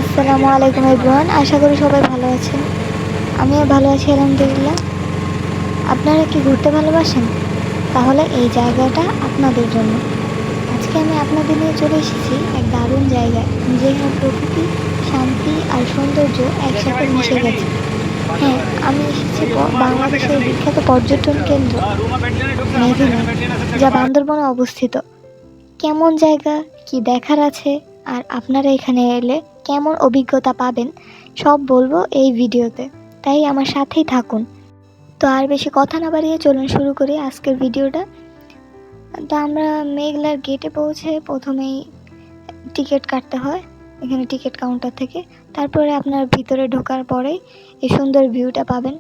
আসসালামু আলাইকুম এভরিওয়ান, আশা করি সবাই ভালো আছেন। আমিও ভালো আছি আলহামদুলিল্লাহ। আপনারা কি ঘুরতে ভালোবাসেন? তাহলে এই জায়গাটা আপনাদের জন্য। আজকে আমি আপনাদের নিয়ে চলে এসেছি এক দারুণ জায়গায়, যেখানে প্রকৃতি, শান্তি আর সৌন্দর্য একসাথে মিশে গেছে। হ্যাঁ, আমি এসেছি বাংলাদেশের বিখ্যাত পর্যটন কেন্দ্র মেঘনা, যা বান্দরবনে অবস্থিত। কেমন জায়গা, কি দেখার আছে, আর আপনারা এখানে এলে কেমন অভিজ্ঞতা পাবেন, সব বলবো এই ভিডিওতে। তাই আমার সাথেই থাকুন। তো আর বেশি কথা না বাড়িয়ে চলুন শুরু করি আজকের ভিডিওটা। তো আমরা মেঘলার গেটে পৌঁছে প্রথমেই টিকিট কাটতে হয় এখানে টিকিট কাউন্টার থেকে। তারপরে আপনার ভিতরে ঢোকার পরেই এই সুন্দর ভিউটা পাবেন।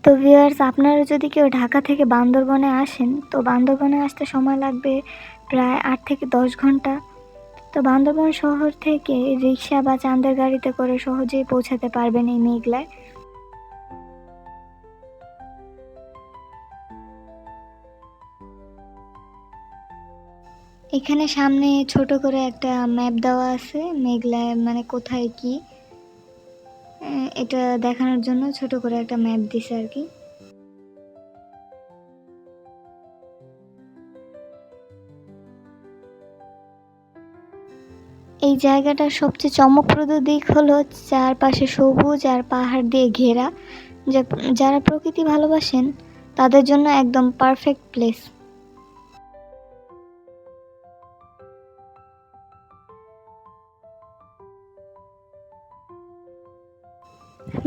তো ভিউয়ার্স, আপনারা যদি কেউ ঢাকা থেকে বান্দরবনে আসেন, তো বান্দরবনে আসতে সময় লাগবে প্রায় ৮ থেকে ১০ ঘন্টা। তো বান্দরবন শহর থেকে রিক্সা বা চাঁদের গাড়িতে করে সহজেই পৌঁছাতে পারবেন এই মেঘলায়। এখানে সামনে ছোট করে একটা ম্যাপ দেওয়া আছে মেঘলায় মানে কোথায় কি, এটা দেখানোর জন্য ছোট করে একটা ম্যাপ দিছে আর কি। এই জায়গাটার সবচেয়ে চমকপ্রদ দিক হলো চারপাশে সবুজ আর পাহাড় দিয়ে ঘেরা। যারা প্রকৃতি ভালোবাসেন তাদের জন্য একদম পারফেক্ট প্লেস।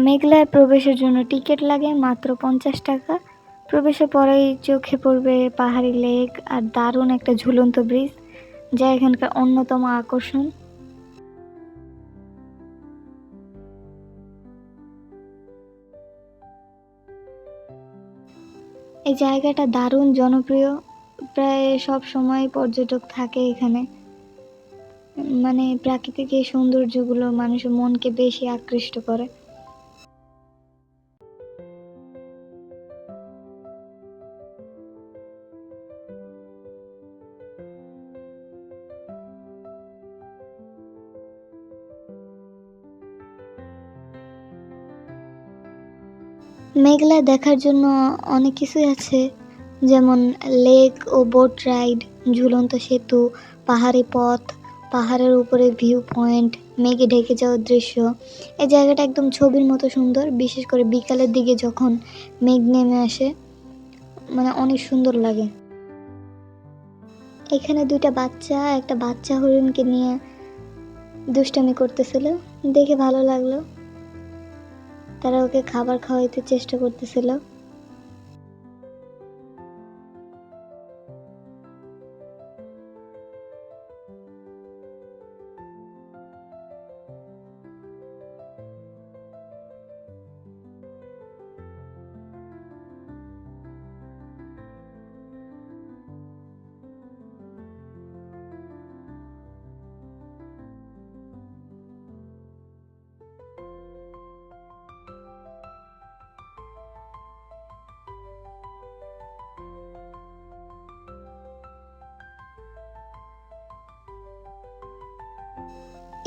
মেঘলায় প্রবেশের জন্য টিকিট লাগে মাত্র 50 টাকা। প্রবেশের পরেই চোখে পড়বে পাহাড়ি লেক আর দারুণ একটা ঝুলন্ত ব্রিজ, যা এখানকার অন্যতম আকর্ষণ। এই জায়গাটা দারুণ জনপ্রিয়, প্রায় সব সময় পর্যটক থাকে এখানে। মানে প্রাকৃতিক এই সৌন্দর্যগুলো মানুষের মনকে বেশি আকৃষ্ট করে। মেঘলা দেখার জন্য অনেক কিছুই আছে, যেমন লেক ও বোট রাইড, ঝুলন্ত সেতু, পাহাড়ি পথ, পাহাড়ের উপরে ভিউ পয়েন্ট, মেঘে ঢেকে যাওয়ার দৃশ্য। এই জায়গাটা একদম ছবির মতো সুন্দর, বিশেষ করে বিকালের দিকে যখন মেঘ নেমে আসে, মানে অনেক সুন্দর লাগে। এখানে একটা বাচ্চা হরিণকে নিয়ে দুষ্টামি করতেছিল, দেখে ভালো লাগলো। তারা ওকে খাবার খাওয়াইতে চেষ্টা করতেছিল।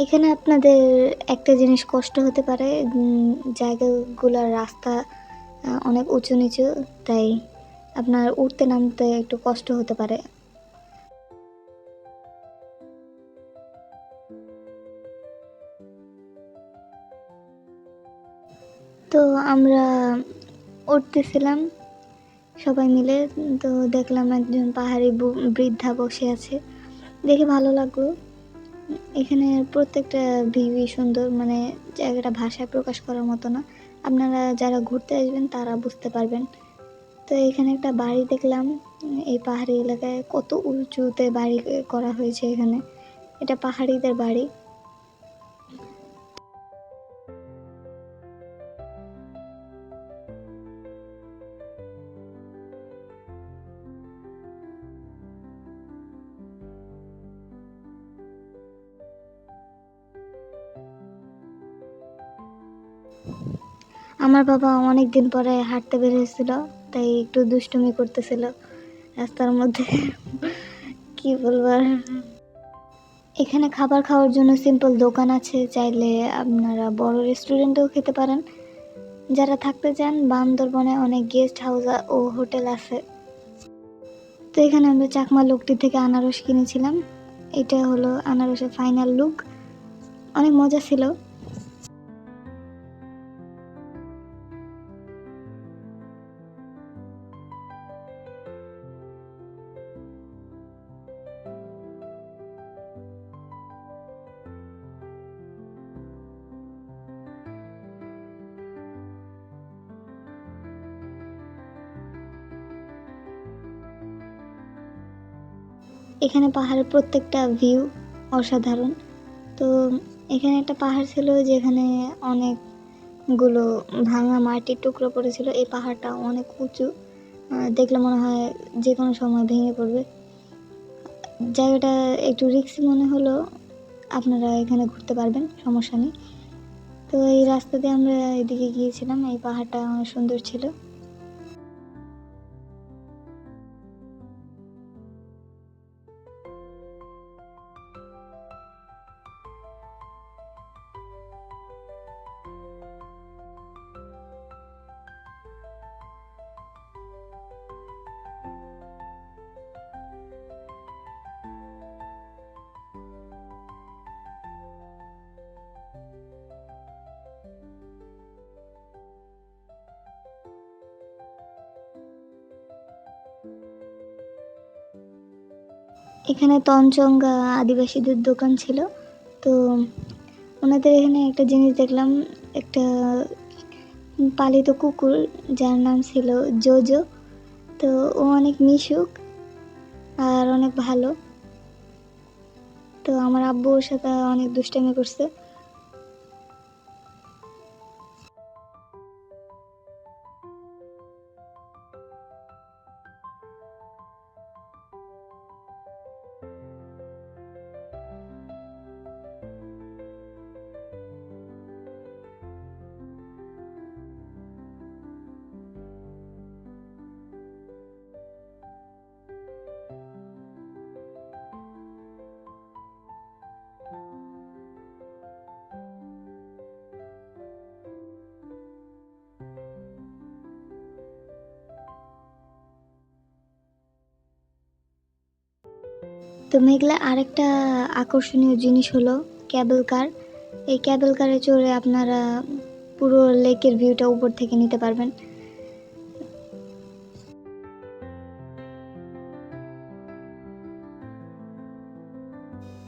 এখানে আপনাদের একটা জিনিস কষ্ট হতে পারে, জায়গাগুলোর রাস্তা অনেক উঁচু নিচু, তাই আপনার উঠতে নামতে একটু কষ্ট হতে পারে। তো আমরা উঠতেছিলাম সবাই মিলে। তো দেখলাম একজন পাহাড়ি বৃদ্ধা বসে আছে, দেখে ভালো লাগলো। এখানে প্রত্যেকটা ভিউই সুন্দর, মানে জায়গাটা ভাষায় প্রকাশ করার মতো না। আপনারা যারা ঘুরতে আসবেন তারা বুঝতে পারবেন। তো এখানে একটা বাড়ি দেখলাম, এই পাহাড়ি এলাকায় কত উঁচুতে বাড়ি করা হয়েছে এখানে। এটা পাহাড়িদের বাড়ি। আমার বাবা অনেক দিন পরে হাঁটতে বের হয়েছিল, তাই একটু দুষ্টুমি করতেছিল রাস্তার মধ্যে। কি বলবো আর। এখানে খাবার খাওয়ার জন্য সিম্পল দোকান আছে, চাইলে আপনারা বড় রেস্টুরেন্টেও খেতে পারেন। যারা থাকতে চান, বান্দরবনে অনেক গেস্ট হাউস ও হোটেল আছে। তো এখানে আমরা চাকমা লোকটি থেকে আনারস কিনেছিলাম। এটা হলো আনারসের ফাইনাল লুক, অনেক মজা ছিল। এখানে পাহাড়ের প্রত্যেকটা ভিউ অসাধারণ। তো এখানে একটা পাহাড় ছিল যেখানে অনেকগুলো ভাঙা মাটির টুকরো পড়েছিল। এই পাহাড়টা অনেক উঁচু, দেখলে মনে হয় যে কোনো সময় ভেঙে পড়বে। জায়গাটা একটু রিস্কি মনে হলো, আপনারা এখানে ঘুরতে পারবেন, সমস্যা নেই। তো এই রাস্তা দিয়ে আমরা এদিকে গিয়েছিলাম, এই পাহাড়টা অনেক সুন্দর ছিল। এখানে তঞ্চঙ্গা আদিবাসীদের দোকান ছিল। তো ওনাদের এখানে একটা জিনিস দেখলাম, একটা পালিত কুকুর যার নাম ছিল জোজো। তো ও অনেক মিশুক আর অনেক ভালো। তো আমার আব্বু ওর সাথে অনেক দুষ্টামি করছে। তো মেঘলা আরেকটা আকর্ষণীয় জিনিস হলো ক্যাবল কার। এই ক্যাবল কারে চড়ে আপনারা পুরো লেকের ভিউটা উপর থেকে নিতে পারবেন।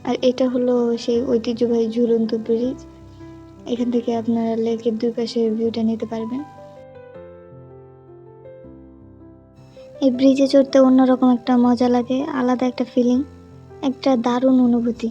আর এটা হলো সেই ঐতিহ্যবাহী ঝুলন্ত ব্রিজ, এখান থেকে আপনারা লেকের দুই পাশে ভিউটা নিতে পারবেন। এই ব্রিজে চড়তে অন্যরকম একটা মজা লাগে, আলাদা একটা ফিলিং, একটা দারুণ অনুভূতি।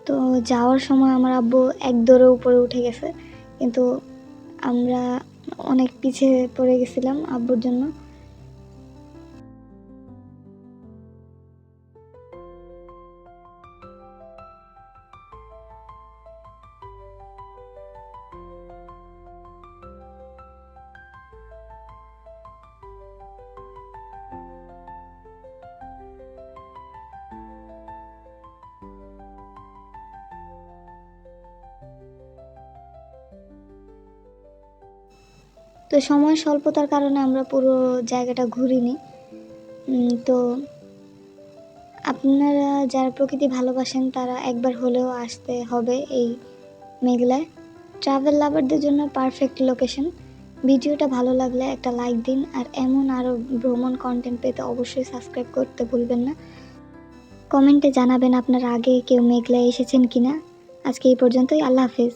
তো যাওয়ার সময় আমার আব্বু এক দৌড়ে উপরে উঠে গেছে, কিন্তু আমরা অনেক পিছিয়ে পড়ে গেছিলাম আব্বুর জন্য। তো সময় স্বল্পতার কারণে আমরা পুরো জায়গাটা ঘুরিনি। তো আপনারা যারা প্রকৃতি ভালোবাসেন তারা একবার হলেও আসতে হবে এই মেঘলায়। ট্রাভেল লাভারদের জন্য পারফেক্ট লোকেশন। ভিডিওটা ভালো লাগলে একটা লাইক দিন, আর এমন আরও ভ্রমণ কন্টেন্ট পেতে অবশ্যই সাবস্ক্রাইব করতে ভুলবেন না। কমেন্টে জানাবেন আপনারা আগে কেউ মেঘলায় এসেছেন কিনা। আজকে এই পর্যন্তই, আল্লাহ হাফেজ।